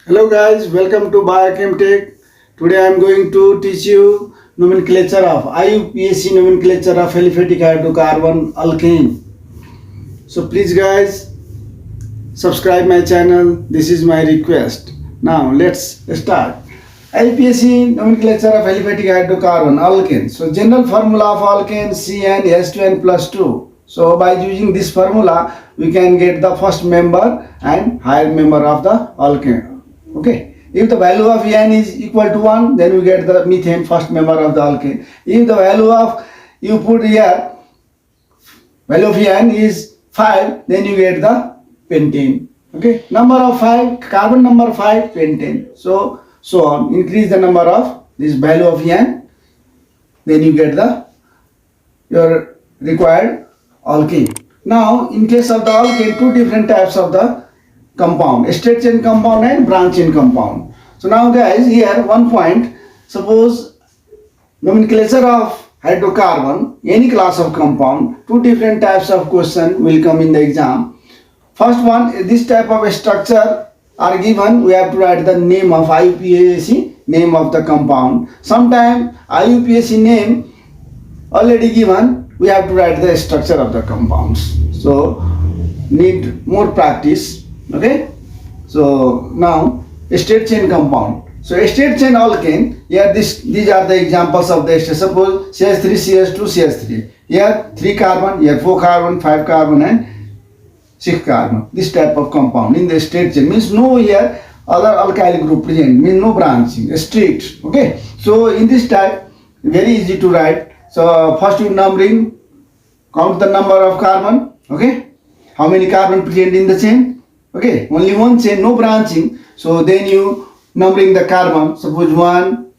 Hello guys, welcome to Biochem Tech. Today I am going to teach you nomenclature of IUPAC nomenclature of aliphatic hydrocarbon alkane. So please guys subscribe my channel. This is my request. Now let's start. IUPAC nomenclature of aliphatic hydrocarbon alkane. So general formula of alkane CnH2n plus 2. So by using this formula we can get the first member and higher member of the alkane. Okay, if the value of n is equal to 1, then we get the methane first member of the alkane. If the value of you put here value of n is 5, then you get the pentane. Okay, number of 5, carbon number 5, pentane. So on, increase the number of this value of n, then you get the your required alkane. Now in case of the alkane, two different types of the compound, straight chain compound and branch chain compound. So now guys, here one point, suppose nomenclature of hydrocarbon, any class of compound, two different types of question will come in the exam. First one, this type of structure are given, we have to write the name of IUPAC, name of the compound. Sometime IUPAC name already given, we have to write the structure of the compounds. So need more practice. Okay, so now straight chain compound. So straight chain alkane, here these are the examples of the straight. Suppose CH3, CH2, CH3. Here 3 carbon, here 4 carbon, 5 carbon and 6 carbon. This type of compound in the straight chain means no here other alkyl group present, means no branching, straight. Okay, so in this type very easy to write. So first you numbering, count the number of carbon. Okay, how many carbon present in the chain? Okay, only one chain, no branching. So then you numbering the carbon. Suppose 1,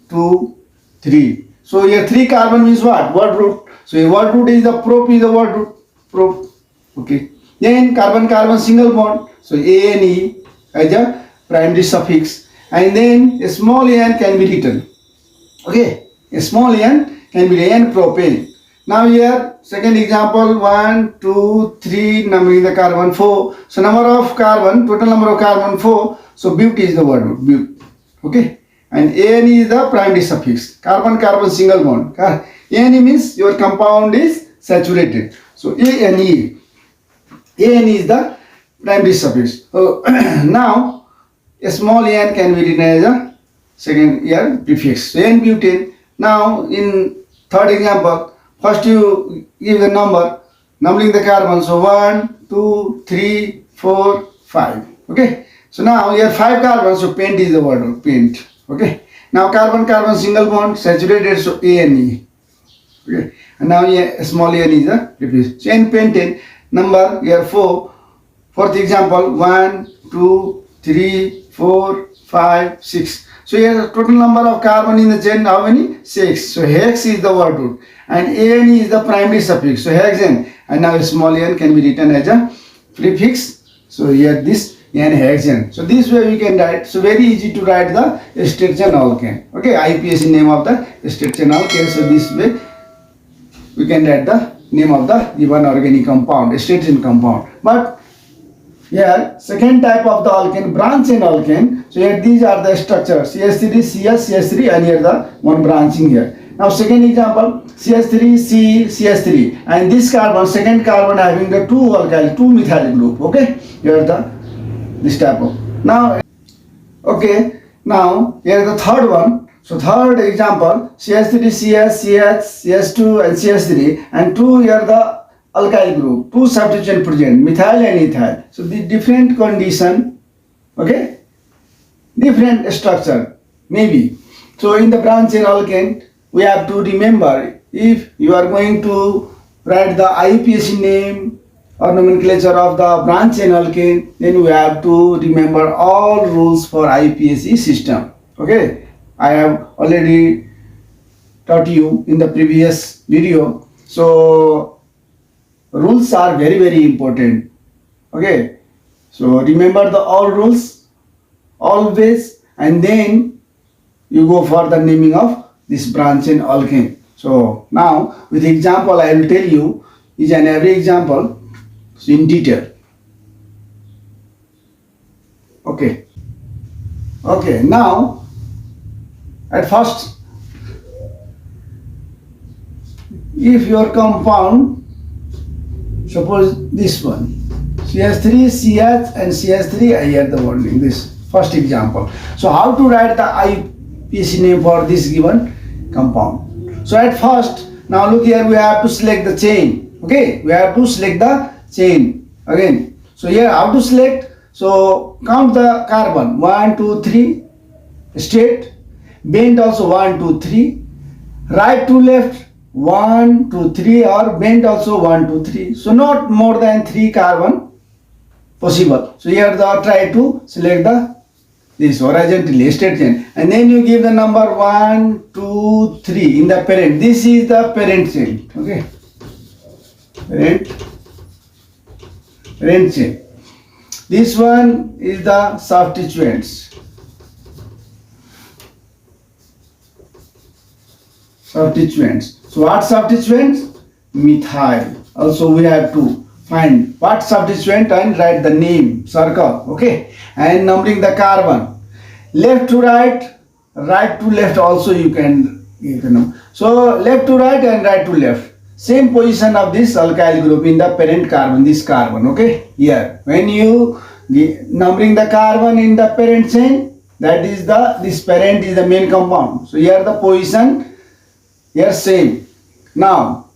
2, 3. So here 3 carbon means what? Word root. So your word root is the prop is the word root. Prop. Okay. Then carbon single bond. So ANE as a primary suffix. And then a small n can be written. Okay. A small n can be n propane. Now here second example 1, 2, 3 numbering the carbon 4. So number of carbon, total number of carbon 4. So bute is the word root, bute. Okay, and ANE is the primary suffix. Carbon single bond. ANE means your compound is saturated. So ANE is the primary suffix. So now a small n can be written as a second here prefix. So N-butane. Now in third example, first you give the number, numbering the carbon. So 1, 2, 3, 4, 5. Okay. So now here 5 carbons. So paint is the word, paint. Okay. Now carbon single bond saturated. So ANE. Okay. And now here small n is the prefix. So N-pentane number here 4. Fourth example 1, 2, 3, 4, 5, 6. So here the total number of carbon in the chain how many? 6. So hex is the word root and ANE is the primary suffix. So hexane, and now a small n can be written as a prefix. So here this n hexane. So this way we can write. So very easy to write the straight chain alkane. Okay, IUPAC name of the straight chain alkane. So this way we can write the name of the given organic compound, straight chain compound. But here second type of the alkane, branch chain alkane. So here these are the structures CH3, CS, CH3 and here the one branching here. Now second example CH3, C, CH3 and this carbon, second carbon having the 2 alkyl, 2 methyl group. Okay, here the this type of. Now okay, now here the third one. So third example CH3, CS, CH, CH2 and CH3 and 2 here the alkyl group, 2 substituent present, methyl and ethyl. So the different condition, okay, different structure maybe. So in the branch chain alkane we have to remember, if you are going to write the IUPAC name or nomenclature of the branch chain alkane, then we have to remember all rules for IUPAC system. Okay, I have already taught you in the previous video. So rules are very important. Okay, so remember the all rules always, and then you go for the naming of this branch chain alkane. So now with example I will tell you each and every example in detail. Okay. Okay, now at first, if your compound, suppose this one, CH3, CH and CH3, I had the bonding, this first example. So how to write the IUPAC name for this given compound? So at first, now look here, we have to select the chain. Okay, we have to select the chain again. So here how to select? So count the carbon, 1, 2, 3, straight, bend also 1, 2, 3, right to left 1, 2, 3, or bend also 1, 2, 3. So not more than 3 carbon possible. So here the try to select the this horizontally straight chain, and then you give the number 1, 2, 3 in the parent. This is the parent chain. Okay, parent chain. This one is the substituents. So what substituents? Methyl. Also we have to find what substituent and write the name, circle. Okay, and numbering the carbon, left to right, right to left also you can know. So left to right and right to left, same position of this alkyl group in the parent carbon, this carbon. Okay, here when you numbering the carbon in the parent chain, that is this parent is the main compound. So here the position, here same. Now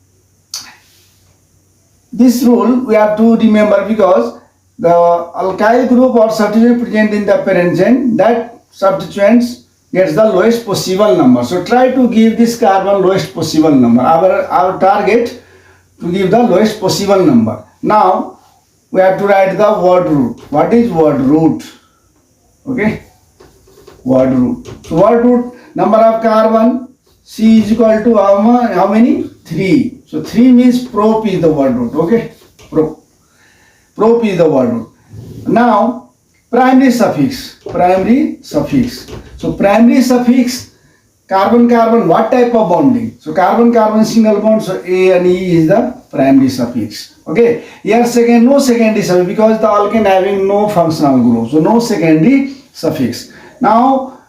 this rule we have to remember, because the alkyl group or substituent present in the parent chain, that substituents gets the lowest possible number. So try to give this carbon lowest possible number. Our target to give the lowest possible number. Now we have to write the word root. What is word root? Okay, word root. So word root, number of carbon, C is equal to how many? 3. So 3 means prop is the word root. Okay, prop is the word root. Now primary suffix. So primary suffix, carbon carbon, what type of bonding? So carbon carbon single bond, so A and E is the primary suffix. Okay, here no secondary suffix, because the alkane having no functional group, so no secondary suffix. Now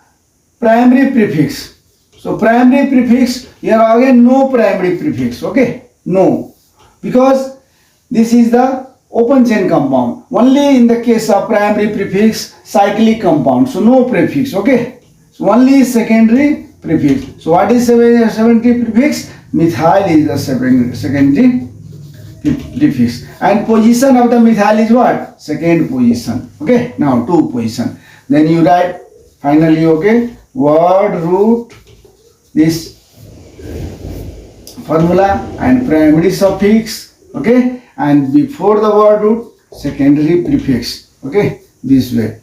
primary prefix. So primary prefix, here again no primary prefix. Okay, no, because this is the open chain compound. Only in the case of primary prefix, cyclic compound, so no prefix. Okay, so only secondary prefix. So what is secondary prefix? Methyl is the secondary prefix, and position of the methyl is what? Second position. Okay, now 2 position. Then you write finally, okay, word root, this formula, and primary suffix. Okay, and before the word root, secondary prefix. Okay, this way.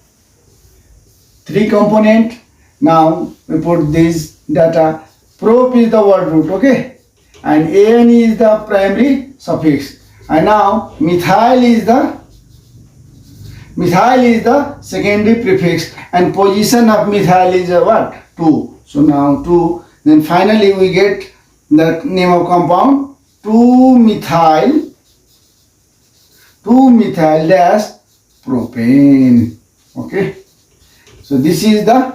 3 component. Now we put this data. Prop is the word root. Okay, and A and E is the primary suffix, and now methyl is the secondary prefix, and position of methyl is what? 2. So now 2. Then finally we get the name of compound, 2-methyl dash propane. Okay, so this is the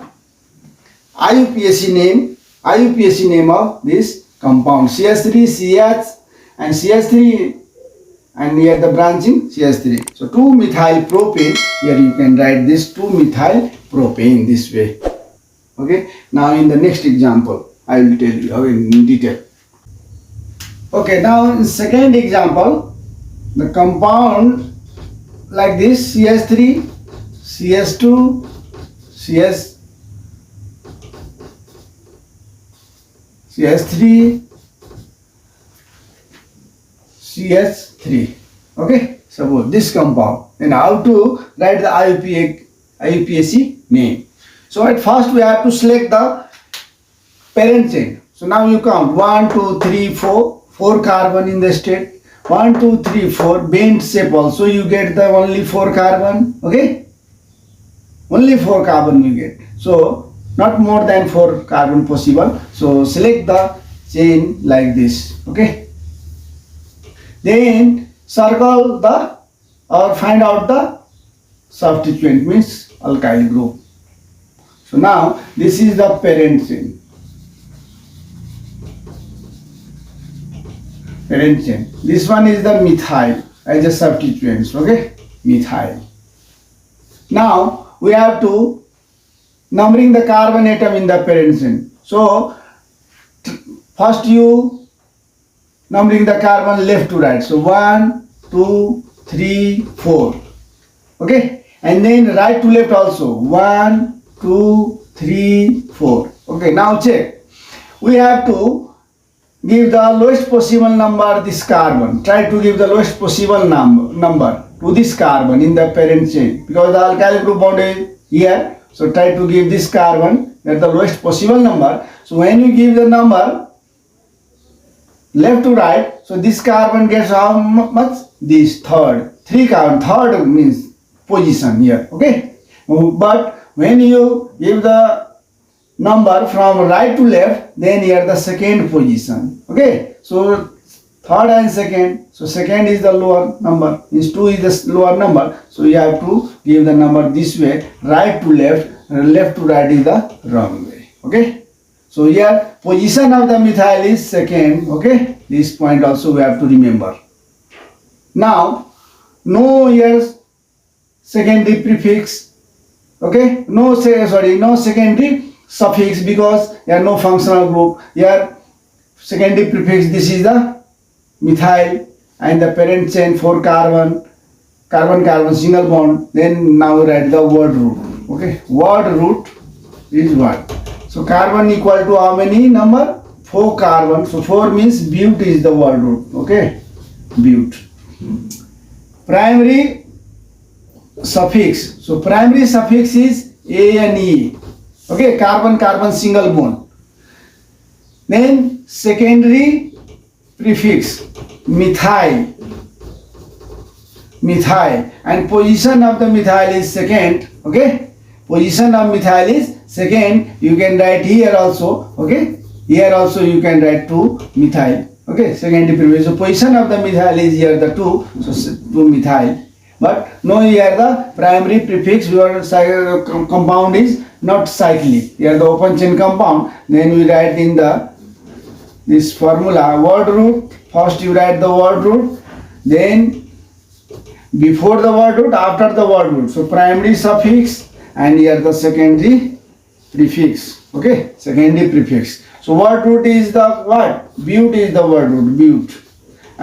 IUPAC name of this compound, CH3, CH and CH3, and here the branching CH3. So 2-methyl propane, here you can write this 2-methyl propane this way. Okay, now in the next example I will tell you in detail. Okay, now in second example, the compound like this, CH3, CH2, CH3, CH3. Okay, suppose this compound, and how to write the IUPAC name. So at first we have to select the parent chain. So now you count 1, 2, 3, 4 carbon in the state. 1, 2, 3, 4 bent shape also you get the only 4 carbon. Okay, only 4 carbon you get. So not more than 4 carbon possible. So select the chain like this. Okay, then circle the or find out the substituent, means alkyl group. So now this is the parent chain. Parent chain. This one is the methyl as a substituents. Okay, methyl. Now we have to numbering the carbon atom in the parent chain. So first you numbering the carbon left to right. So 1, 2, 3, 4. Okay, and then right to left also 1, 2, 3, 4. Okay, now check. We have to give the lowest possible number this carbon. Try to give the lowest possible number to this carbon in the parent chain, because the alkyl group bond is here. So try to give this carbon at the lowest possible number. So when you give the number left to right, so this carbon gets how much? This third. 3 carbon. Third means position here. Okay. But when you give the number from right to left, then here the second position. Okay. So third and second. So second is the lower number. Means 2 is the lower number. So you have to give the number this way. Right to left. Left to right is the wrong way. Okay. So here position of the methyl is second. Okay. This point also we have to remember. Now no here secondary prefix. Okay. No secondary suffix, because here no functional group. Here secondary prefix, this is the methyl, and the parent chain 4 carbon single bond. Then now write the word root. Okay, word root is what? So carbon equal to how many number? 4 carbon. So 4 means but is the word root. Okay, but. Primary suffix. So primary suffix is ane. Okay, carbon single bond. Then secondary prefix methyl, and position of the methyl is second. Okay, position of methyl is second. You can write here also. Okay, here also you can write 2 methyl. Okay, secondary prefix. So position of the methyl is here the 2, so 2 methyl. But no, here the primary prefix, your compound is not cyclic. Here the open chain compound. Then we write in the this formula word root. First you write the word root, then before the word root, after the word root. So primary suffix, and here the secondary prefix. Okay, secondary prefix. So word root is the what? But is the word root, but,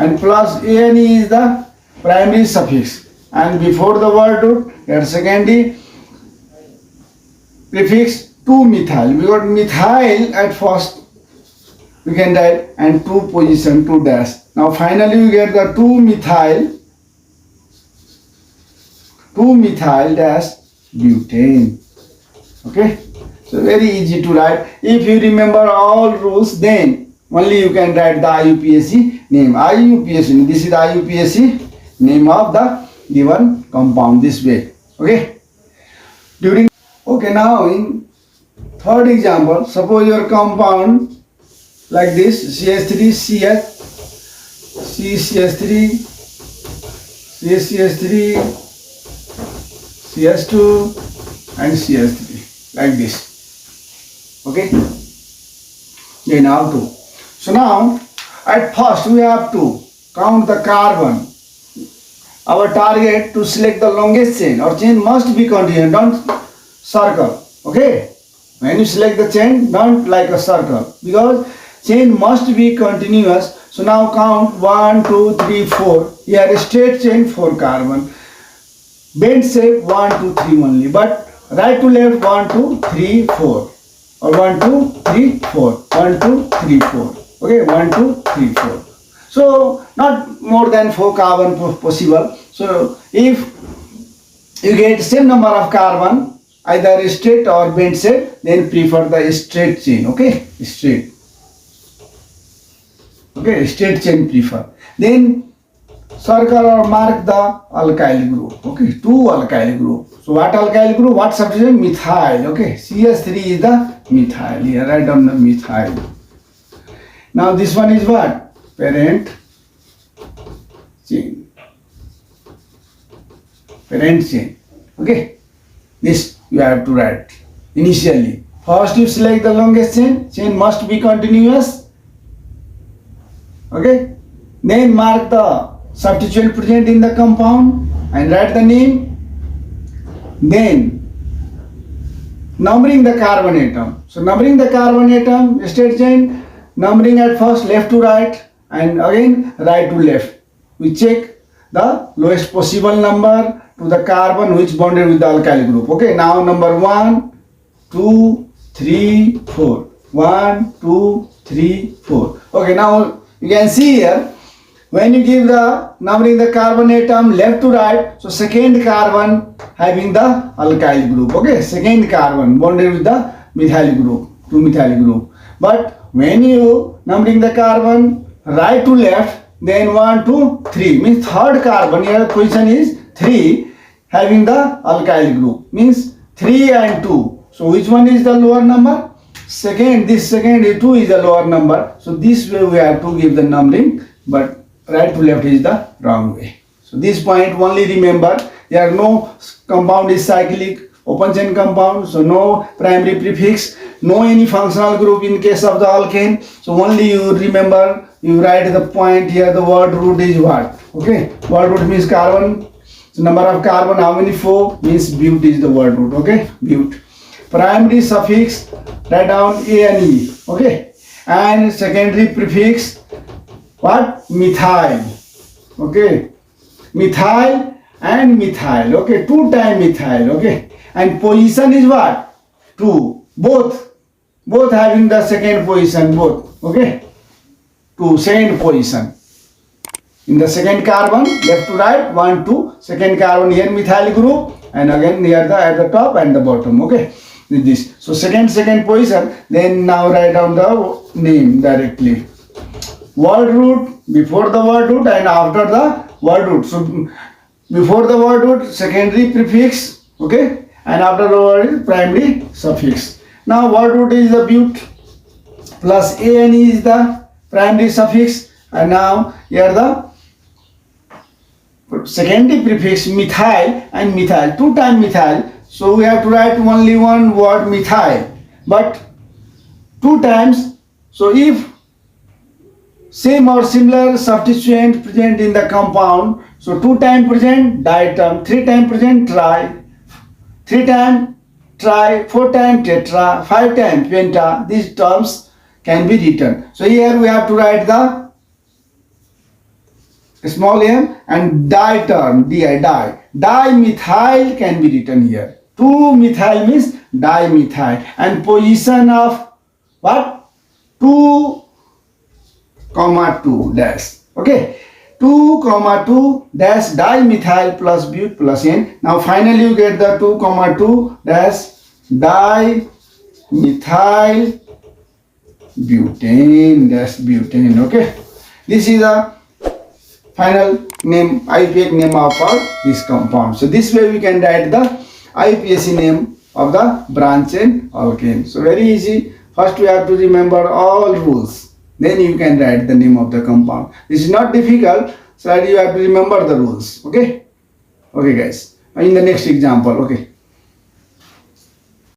and plus ane is the primary suffix. And before the word root, here secondary prefix 2 methyl. We got methyl at first, we can write, and 2 position 2 dash. Now finally we get the 2 methyl dash butane. Okay, so very easy to write. If you remember all rules, then only you can write the IUPAC name. IUPAC, this is the IUPAC name of the given compound, this way. Okay, okay, now in third example, suppose your compound like this, CH3 CH3 CH3 CH2 and CH3 like this. Okay, then how to? So now at first we have to count the carbon. Our target to select the longest chain, or chain must be continuous, don't circle. Okay, when you select the chain, don't like a circle, because chain must be continuous. So now count 1, 2, 3, 4. Here straight chain 4 carbon, bent shape 1, 2, 3 only, but right to left 1, 2, 3, 4, or 1, 2, 3, 4, 1, 2, 3, 4. Okay, 1, 2, 3, 4. So not more than 4 carbon possible. So if you get same number of carbon, either straight or bent shape, then prefer the straight chain. Okay, straight. Okay, straight chain prefer. Then circle or mark the alkyl group. Okay, 2 alkyl group. So what alkyl group? What substitution? Methyl. Okay, CH3 is the methyl. Here write down the methyl. Now this one is what? Parent chain. Parent chain. Okay, this you have to write. initially. First you select the longest chain must be continuous. Okay. Then mark the substituent present in the compound and write the name. Then numbering the carbon atom. So numbering the carbon atom, state chain, numbering at first left to right and again right to left. We check the lowest possible number to the carbon which bonded with the alkyl group. Okay, now number 1, 2, 3, 4. 1, 2, 3, 4. Okay, now you can see here when you give the numbering the carbon atom left to right, so second carbon having the alkyl group. Okay, second carbon bonded with the methyl group, 2 methyl group. But when you numbering the carbon right to left, then 1, 2, 3 means third carbon here position is 3 having the alkyl group, means 3 and 2. So which one is the lower number? Second, this second 2 is the lower number. So this way we have to give the numbering, but right to left is the wrong way. So this point only remember, there are no compound is cyclic, open chain compound, so no primary prefix, no any functional group in case of the alkane. So only you remember, you write the point here, the word root is what? Okay, word root means carbon. So number of carbon, how many? 4 means but is the word root. Okay, but. Primary suffix, write down A and E. Okay, and secondary prefix, what? Methyl. Okay, methyl and methyl. Okay, 2 times methyl. Okay, and position is what? 2. Both having the second position. Both. Okay, 2 second position. In the second carbon, left to right, 1, 2. Second carbon here methyl group, and again here at the top and the bottom. Okay, with this. So second position. Then now write down the name directly. Word root, before the word root and after the word root. So before the word root, secondary prefix, okay, and after the word is primary suffix. Now word root is the but plus A and E is the primary suffix, and now here the secondary prefix methyl and methyl, 2 times methyl. So we have to write only one word methyl, but 2 times. So if same or similar substituent present in the compound, so 2 times present diatom, 3 times present tri, 3 times tri, 4 times tetra, 5 times penta. These terms can be written. So here we have to write the small m and di term, di. Dimethyl can be written here. 2 methyl means dimethyl, and position of what? 2, 2 dash. Okay, 2, 2 dash dimethyl plus but plus n. Now finally you get the 2, 2 dash dimethyl butane dash butane. Okay, this is the final name, IUPAC name of this compound. So this way we can write the IUPAC name of the branch chain alkane. So very easy. First we have to remember all rules, then you can write the name of the compound. This is not difficult, so you have to remember the rules. Okay guys, in the next example. Okay.